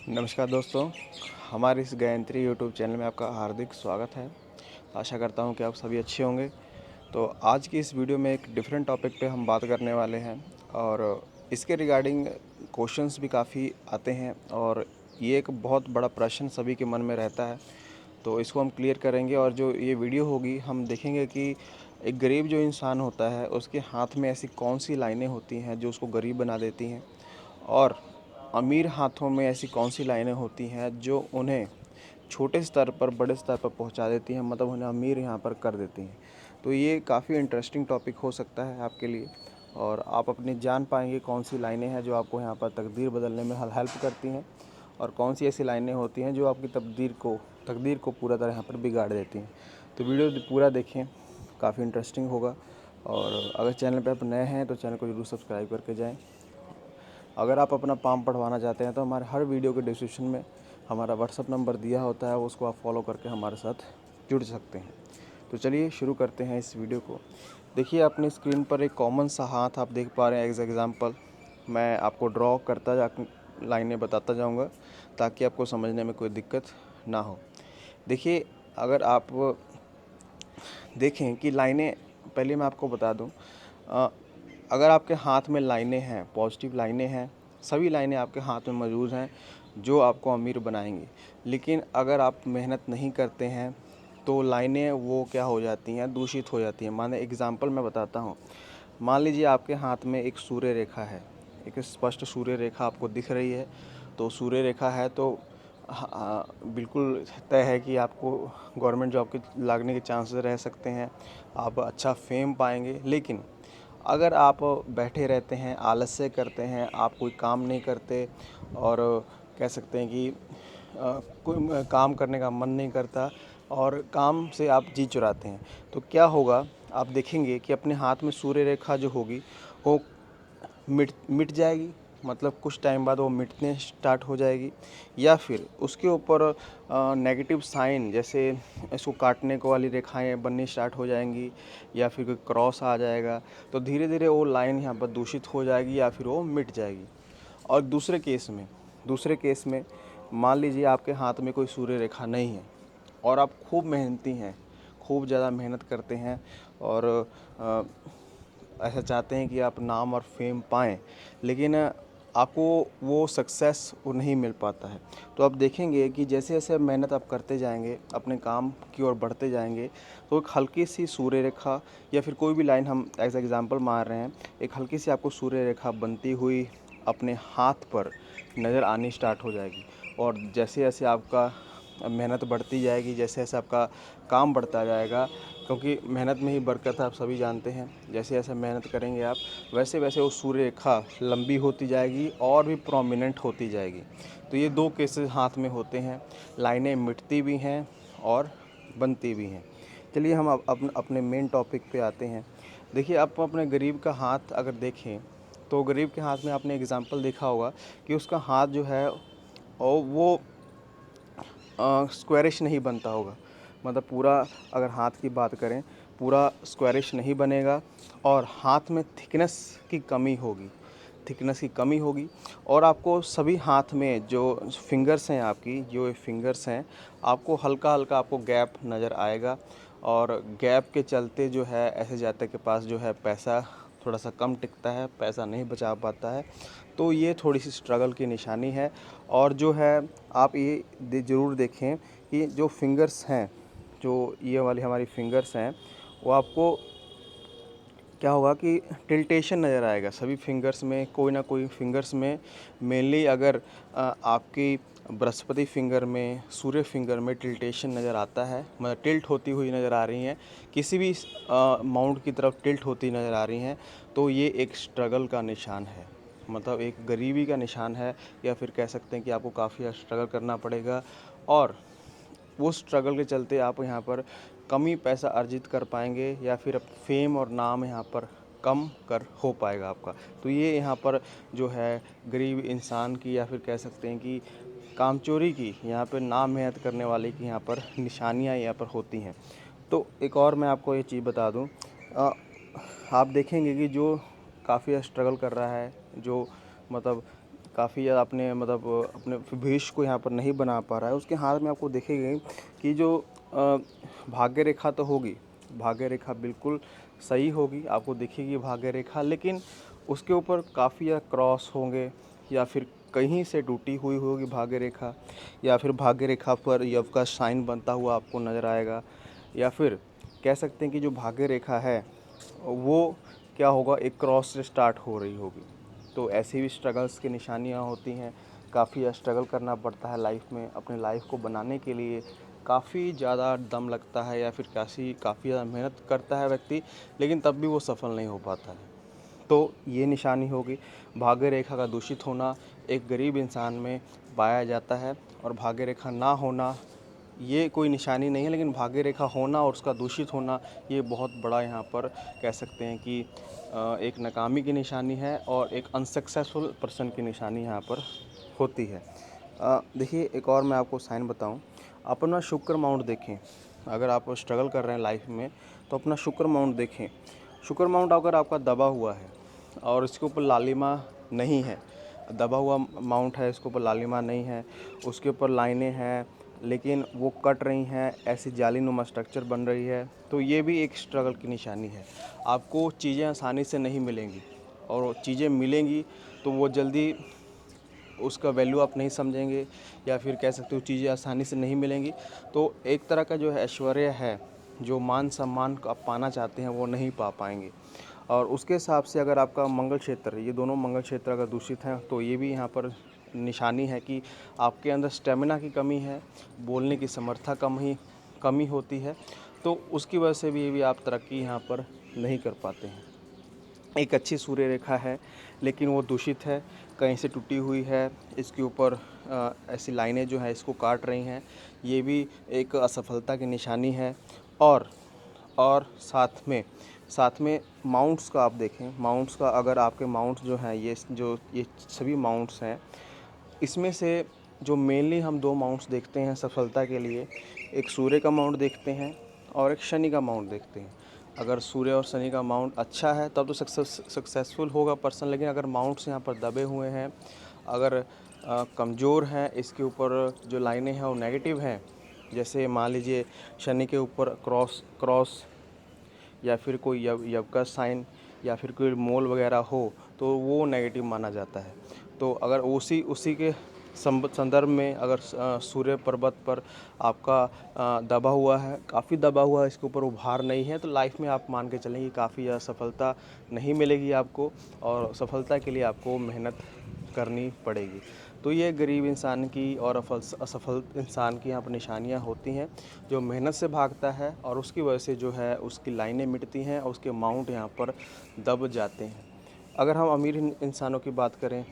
नमस्कार दोस्तों, हमारे इस गायत्री यूट्यूब चैनल में आपका हार्दिक स्वागत है। आशा करता हूं कि आप सभी अच्छे होंगे। तो आज की इस वीडियो में एक डिफरेंट टॉपिक पे हम बात करने वाले हैं और इसके रिगार्डिंग क्वेश्चंस भी काफ़ी आते हैं और ये एक बहुत बड़ा प्रश्न सभी के मन में रहता है। तो इसको हम क्लियर करेंगे और जो ये वीडियो होगी हम देखेंगे कि एक गरीब जो इंसान होता है उसके हाथ में ऐसी कौन सी लाइनें होती हैं जो उसको गरीब बना देती हैं, और अमीर हाथों में ऐसी कौन सी लाइनें होती हैं जो उन्हें छोटे स्तर पर बड़े स्तर पर पहुंचा देती हैं, मतलब उन्हें अमीर यहाँ पर कर देती हैं। तो ये काफ़ी इंटरेस्टिंग टॉपिक हो सकता है आपके लिए और आप अपनी जान पाएंगे कौन सी लाइनें हैं जो आपको यहाँ पर तकदीर बदलने में हेल्प करती हैं और कौन सी ऐसी लाइनें होती हैं जो आपकी तकदीर को पूरा तरह यहाँ पर बिगाड़ देती हैं। तो वीडियो पूरा देखें, काफ़ी इंटरेस्टिंग होगा। और अगर चैनल पर आप नए हैं तो चैनल को ज़रूर सब्सक्राइब करके जाएँ। अगर आप अपना पाम पढ़वाना चाहते हैं तो हमारे हर वीडियो के डिस्क्रिप्शन में हमारा व्हाट्सअप नंबर दिया होता है, उसको आप फॉलो करके हमारे साथ जुड़ सकते हैं। तो चलिए शुरू करते हैं इस वीडियो को। देखिए अपनी स्क्रीन पर एक कॉमन सा हाथ आप देख पा रहे हैं। एज एग्जांपल मैं आपको ड्रॉ करता जा लाइनें बताता जाऊंगा ताकि आपको समझने में कोई दिक्कत ना हो। देखिए अगर आप देखें कि लाइनें, पहले मैं आपको बता दूं, अगर आपके हाथ में लाइनें हैं, पॉजिटिव लाइनें हैं, सभी लाइनें आपके हाथ में मौजूद हैं जो आपको अमीर बनाएंगी। लेकिन अगर आप मेहनत नहीं करते हैं तो लाइनें वो क्या हो जाती हैं, दूषित हो जाती हैं। माने एग्जांपल मैं बताता हूँ। मान लीजिए आपके हाथ में एक सूर्य रेखा है, एक स्पष्ट सूर्य रेखा आपको दिख रही है। तो सूर्य रेखा है तो बिल्कुल तय है कि आपको गवर्नमेंट जॉब के लगने के चांसेस रह सकते हैं, आप अच्छा फेम पाएंगे। लेकिन अगर आप बैठे रहते हैं, आलस्य करते हैं, आप कोई काम नहीं करते और कह सकते हैं कि कोई काम करने का मन नहीं करता और काम से आप जी चुराते हैं, तो क्या होगा, आप देखेंगे कि अपने हाथ में सूर्य रेखा जो होगी वो मिट जाएगी। मतलब कुछ टाइम बाद वो मिटने स्टार्ट हो जाएगी या फिर उसके ऊपर नेगेटिव साइन, जैसे इसको काटने को वाली रेखाएं बननी स्टार्ट हो जाएंगी या फिर कोई क्रॉस आ जाएगा। तो धीरे धीरे वो लाइन यहाँ पर दूषित हो जाएगी या फिर वो मिट जाएगी। और दूसरे केस में मान लीजिए आपके हाथ में कोई सूर्य रेखा नहीं है और आप खूब मेहनती हैं, खूब ज़्यादा मेहनत करते हैं और ऐसा चाहते हैं कि आप नाम और फेम पाएँ, लेकिन आपको वो सक्सेस वो नहीं मिल पाता है। तो आप देखेंगे कि जैसे जैसे मेहनत आप करते जाएंगे, अपने काम की ओर बढ़ते जाएंगे, तो एक हल्की सी सूर्य रेखा या फिर कोई भी लाइन हम एज एग्जांपल मार रहे हैं, एक हल्की सी आपको सूर्य रेखा बनती हुई अपने हाथ पर नज़र आनी स्टार्ट हो जाएगी। और जैसे जैसे आपका मेहनत बढ़ती जाएगी, जैसे जैसे आपका काम बढ़ता जाएगा, क्योंकि मेहनत में ही बरकत है, आप सभी जानते हैं। जैसे जैसे मेहनत करेंगे आप, वैसे वैसे वो सूर्य रेखा लंबी होती जाएगी और भी प्रोमिनेंट होती जाएगी। तो ये दो केसेस हाथ में होते हैं, लाइनें मिटती भी हैं और बनती भी हैं। चलिए हम अब अपने मेन टॉपिक पे आते हैं। देखिए आप अपने गरीब का हाथ अगर देखें तो गरीब के हाथ में आपने एग्जांपल देखा होगा कि उसका हाथ जो है और वो स्क्वायरिश नहीं बनता होगा। मतलब पूरा, अगर हाथ की बात करें, पूरा स्क्वायरिश नहीं बनेगा और हाथ में थिकनेस की कमी होगी। और आपको सभी हाथ में जो फिंगर्स हैं, आपकी जो फिंगर्स हैं, आपको हल्का हल्का आपको गैप नज़र आएगा। और गैप के चलते जो है ऐसे जाते के पास जो है पैसा थोड़ा सा कम टिकता है, पैसा नहीं बचा पाता है। तो ये थोड़ी सी स्ट्रगल की निशानी है। और जो है आप ये ज़रूर देखें कि जो फिंगर्स हैं, जो ये वाली हमारी फिंगर्स हैं, वो आपको क्या होगा कि टिल्टेशन नज़र आएगा सभी फिंगर्स में, कोई ना कोई फिंगर्स में। मेनली अगर आपकी बृहस्पति फिंगर में, सूर्य फिंगर में टिल्टेशन नज़र आता है, मतलब टिल्ट होती हुई नज़र आ रही हैं, किसी भी माउंट की तरफ टिल्ट होती नज़र आ रही हैं, तो ये एक स्ट्रगल का निशान है, मतलब एक गरीबी का निशान है। या फिर कह सकते हैं कि आपको काफ़ी स्ट्रगल करना पड़ेगा और वो स्ट्रगल के चलते आप यहाँ पर कम ही पैसा अर्जित कर पाएंगे या फिर फेम और नाम यहाँ पर कम कर हो पाएगा आपका। तो ये यहाँ पर जो है गरीब इंसान की या फिर कह सकते हैं कि कामचोरी की, यहाँ पर ना मेहनत करने वाले की यहाँ पर निशानियाँ यहाँ पर होती हैं। तो एक और मैं आपको ये चीज़ बता दूँ, आप देखेंगे कि जो काफ़ी स्ट्रगल कर रहा है, जो मतलब काफ़ी ज़्यादा अपने मतलब अपने भविष्य को यहाँ पर नहीं बना पा रहा है, उसके हाथ में आपको दिखेगी कि जो भाग्य रेखा तो होगी, भाग्य रेखा बिल्कुल सही होगी, आपको दिखेगी भाग्य रेखा, लेकिन उसके ऊपर काफ़ी ज़्यादा क्रॉस होंगे या फिर कहीं से टूटी हुई होगी भाग्य रेखा, या फिर भाग्य रेखा पर यव का साइन बनता हुआ आपको नज़र आएगा, या फिर कह सकते हैं कि जो भाग्य रेखा है वो क्या होगा, एक क्रॉस से स्टार्ट हो रही होगी। तो ऐसी भी स्ट्रगल्स की निशानियाँ होती हैं, काफ़ी स्ट्रगल करना पड़ता है लाइफ में, अपने लाइफ को बनाने के लिए काफ़ी ज़्यादा दम लगता है या फिर काफ़ी ज़्यादा मेहनत करता है व्यक्ति, लेकिन तब भी वो सफल नहीं हो पाता है। तो ये निशानी होगी। भाग्य रेखा का दूषित होना एक गरीब इंसान में पाया जाता है, और भाग्य रेखा ना होना ये कोई निशानी नहीं है, लेकिन भाग्य रेखा होना और उसका दूषित होना ये बहुत बड़ा यहाँ पर कह सकते हैं कि एक नाकामी की निशानी है और एक अनसक्सेसफुल पर्सन की निशानी यहाँ पर होती है। देखिए, एक और मैं आपको साइन बताऊँ, अपना शुक्र माउंट देखें। अगर आप स्ट्रगल कर रहे हैं लाइफ में तो अपना शुक्र माउंट देखें। शुक्र माउंट अगर आपका दबा हुआ है और इसके ऊपर लालिमा नहीं है, दबा हुआ माउंट है, इसके ऊपर लालिमा नहीं है, उसके ऊपर लाइनें हैं लेकिन वो कट रही हैं, ऐसी जालीनुमा स्ट्रक्चर बन रही है, तो ये भी एक स्ट्रगल की निशानी है। आपको चीज़ें आसानी से नहीं मिलेंगी, और चीज़ें मिलेंगी तो वो जल्दी उसका वैल्यू आप नहीं समझेंगे, या फिर कह सकते हो चीज़ें आसानी से नहीं मिलेंगी। तो एक तरह का जो है ऐश्वर्य है, जो मान सम्मान को आप पाना चाहते हैं वो नहीं पा पाएंगे। और उसके हिसाब से अगर आपका मंगल क्षेत्र, ये दोनों मंगल क्षेत्र अगर दूषित हैं तो ये भी यहाँ पर निशानी है कि आपके अंदर स्टेमिना की कमी है, बोलने की समर्था कमी होती है, तो उसकी वजह से भी आप तरक्की यहाँ पर नहीं कर पाते हैं। एक अच्छी सूर्य रेखा है लेकिन वो दूषित है, कहीं से टूटी हुई है, इसके ऊपर ऐसी लाइनें जो हैं इसको काट रही हैं, ये भी एक असफलता की निशानी है। और साथ में माउंट्स का आप देखें, माउंट्स का अगर आपके माउंट्स जो हैं, ये सभी माउंट्स हैं, इसमें से जो मेनली हम 2 माउंट्स देखते हैं सफलता के लिए, एक सूर्य का माउंट देखते हैं और एक शनि का माउंट देखते हैं। अगर सूर्य और शनि का माउंट अच्छा है तब तो सक्सेसफुल होगा पर्सन, लेकिन अगर माउंट्स यहाँ पर दबे हुए हैं, अगर कमज़ोर हैं, इसके ऊपर जो लाइनें हैं वो नेगेटिव हैं, जैसे मान लीजिए शनि के ऊपर क्रॉस या फिर कोई यव का साइन या फिर कोई मोल वगैरह हो, तो वो नेगेटिव माना जाता है। तो अगर उसी के संदर्भ में अगर सूर्य पर्वत पर आपका दबा हुआ है, काफ़ी दबा हुआ है, इसके ऊपर उभार नहीं है, तो लाइफ में आप मान के चलें कि काफ़ी सफलता नहीं मिलेगी आपको, और सफलता के लिए आपको मेहनत करनी पड़ेगी। तो ये गरीब इंसान की और असफल इंसान की यहाँ पर निशानियाँ होती हैं, जो मेहनत से भागता है और उसकी वजह से जो है उसकी लाइनें मिटती हैं और उसके माउंट यहाँ पर दब जाते हैं। अगर हम अमीर इंसानों की बात करें,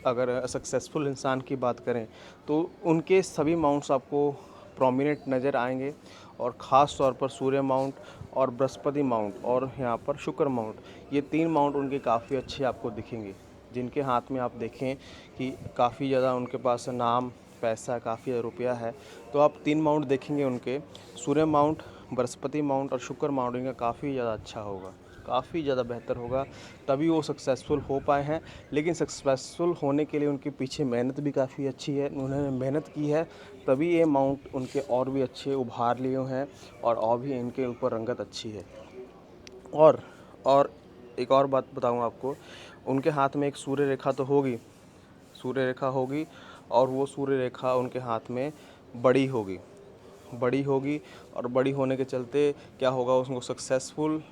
अगर सक्सेसफुल इंसान की बात करें, तो उनके सभी माउंट्स आपको प्रोमिनेंट नज़र आएंगे, और ख़ास तौर पर सूर्य माउंट और बृहस्पति माउंट और यहाँ पर शुक्र माउंट, ये 3 माउंट उनके काफ़ी अच्छे आपको दिखेंगे, जिनके हाथ में आप देखें कि काफ़ी ज़्यादा उनके पास नाम, पैसा, काफ़ी रुपया है, तो आप 3 माउंट देखेंगे उनके, सूर्य माउंट, बृहस्पति माउंट और शुक्र माउंट, इनका काफ़ी ज़्यादा अच्छा होगा, काफ़ी ज़्यादा बेहतर होगा, तभी वो सक्सेसफुल हो पाए हैं। लेकिन सक्सेसफुल होने के लिए उनके पीछे मेहनत भी काफ़ी अच्छी है, उन्होंने मेहनत की है, तभी ये माउंट उनके और भी अच्छे उभार लिए हैं, और भी इनके ऊपर रंगत अच्छी है। और एक और बात बताऊँ आपको, उनके हाथ में एक सूर्य रेखा तो होगी, सूर्य रेखा होगी, और वो सूर्य रेखा उनके हाथ में बड़ी होगी, और बड़ी होने के चलते क्या होगा, उसको सक्सेसफुल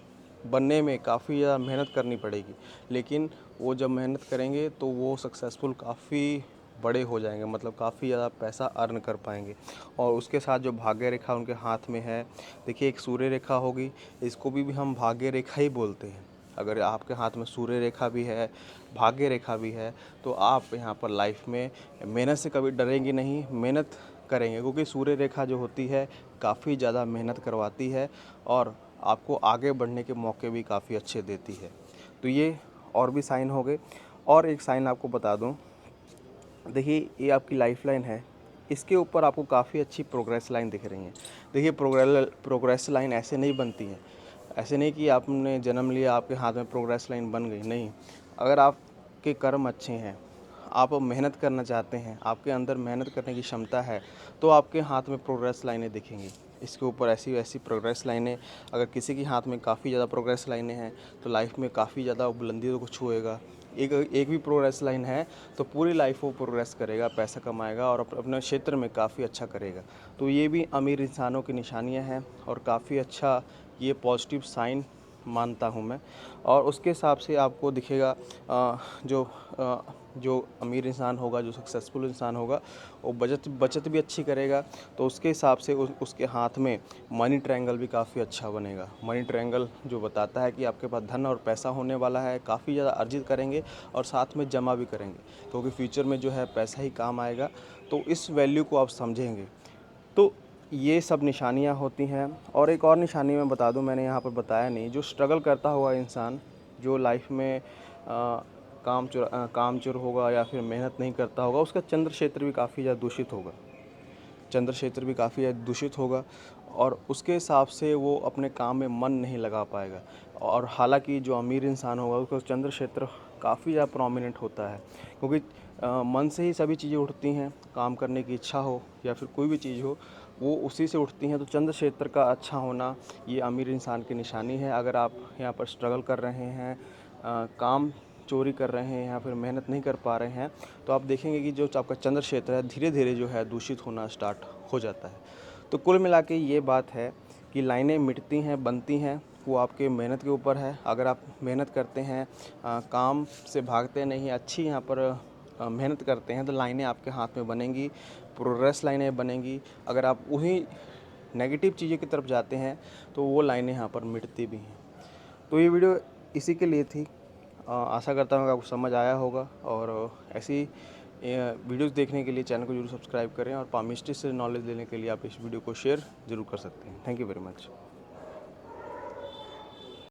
बनने में काफ़ी ज़्यादा मेहनत करनी पड़ेगी, लेकिन वो जब मेहनत करेंगे तो वो सक्सेसफुल काफ़ी बड़े हो जाएंगे, मतलब काफ़ी ज़्यादा पैसा अर्न कर पाएंगे। और उसके साथ जो भाग्य रेखा उनके हाथ में है, देखिए एक सूर्य रेखा होगी, इसको भी हम भाग्य रेखा ही बोलते हैं। अगर आपके हाथ में सूर्य रेखा भी है, भाग्य रेखा भी है, तो आप यहाँ पर लाइफ में मेहनत से कभी डरेंगे नहीं, मेहनत करेंगे, क्योंकि सूर्य रेखा जो होती है काफ़ी ज़्यादा मेहनत करवाती है और आपको आगे बढ़ने के मौके भी काफ़ी अच्छे देती है। तो ये और भी साइन हो गए। और एक साइन आपको बता दूं, देखिए ये आपकी लाइफ लाइन है, इसके ऊपर आपको काफ़ी अच्छी प्रोग्रेस लाइन दिख रही है। देखिए प्रोग्रेस लाइन ऐसे नहीं बनती है, ऐसे नहीं कि आपने जन्म लिया आपके हाथ में प्रोग्रेस लाइन बन गई, नहीं। अगर आपके कर्म अच्छे हैं, आप मेहनत करना चाहते हैं, आपके अंदर मेहनत करने की क्षमता है, तो आपके हाथ में प्रोग्रेस लाइनें दिखेंगी। इसके ऊपर ऐसी वैसी प्रोग्रेस लाइनें, अगर किसी के हाथ में काफ़ी ज़्यादा प्रोग्रेस लाइनें हैं तो लाइफ में काफ़ी ज़्यादा बुलंदियों को छुएगा। एक एक भी प्रोग्रेस लाइन है तो पूरी लाइफ वो प्रोग्रेस करेगा, पैसा कमाएगा और अपने क्षेत्र में काफ़ी अच्छा करेगा। तो ये भी अमीर इंसानों की निशानियाँ हैं और काफ़ी अच्छा ये पॉजिटिव साइन मानता हूँ मैं। और उसके हिसाब से आपको दिखेगा जो अमीर इंसान होगा, जो सक्सेसफुल इंसान होगा, वो बचत भी अच्छी करेगा, तो उसके हिसाब से उसके हाथ में मनी ट्रायंगल भी काफ़ी अच्छा बनेगा। मनी ट्रायंगल जो बताता है कि आपके पास धन और पैसा होने वाला है, काफ़ी ज़्यादा अर्जित करेंगे और साथ में जमा भी करेंगे, क्योंकि फ्यूचर में जो है पैसा ही काम आएगा। तो इस वैल्यू को आप समझेंगे। तो ये सब निशानियाँ होती हैं। और एक और निशानी मैं बता दूं, मैंने यहाँ पर बताया नहीं, जो स्ट्रगल करता हुआ इंसान, जो लाइफ में कामचोर होगा या फिर मेहनत नहीं करता होगा, उसका चंद्र क्षेत्र भी काफ़ी ज़्यादा दूषित होगा। चंद्र क्षेत्र भी काफ़ी ज़्यादा दूषित होगा और उसके हिसाब से वो अपने काम में मन नहीं लगा पाएगा। और हालांकि जो अमीर इंसान होगा उसका चंद्र क्षेत्र काफ़ी ज़्यादा प्रोमिनेंट होता है, क्योंकि मन से ही सभी चीज़ें उठती हैं। काम करने की इच्छा हो या फिर कोई भी चीज़ हो, वो उसी से उठती हैं। तो चंद्र क्षेत्र का अच्छा होना ये अमीर इंसान की निशानी है। अगर आप यहाँ पर स्ट्रगल कर रहे हैं, काम चोरी कर रहे हैं या फिर मेहनत नहीं कर पा रहे हैं, तो आप देखेंगे कि जो आपका चंद्र क्षेत्र है धीरे धीरे जो है दूषित होना स्टार्ट हो जाता है। तो कुल मिला के ये बात है कि लाइनें मिटती हैं, बनती हैं, वो आपके मेहनत के ऊपर है। अगर आप मेहनत करते हैं, काम से भागते नहीं, अच्छी यहाँ पर मेहनत करते हैं, तो लाइनें आपके हाथ में बनेंगी, प्रोग्रेस लाइनें बनेंगी। अगर आप वही नेगेटिव चीज़ों की तरफ जाते हैं तो वो लाइनें यहाँ पर मिटती भी हैं। तो ये वीडियो इसी के लिए थी। आशा करता हूँ कि आपको समझ आया होगा। और ऐसी वीडियोस देखने के लिए चैनल को जरूर सब्सक्राइब करें और पामिस्ट्री से नॉलेज लेने के लिए आप इस वीडियो को शेयर ज़रूर कर सकते हैं। Thank you very much.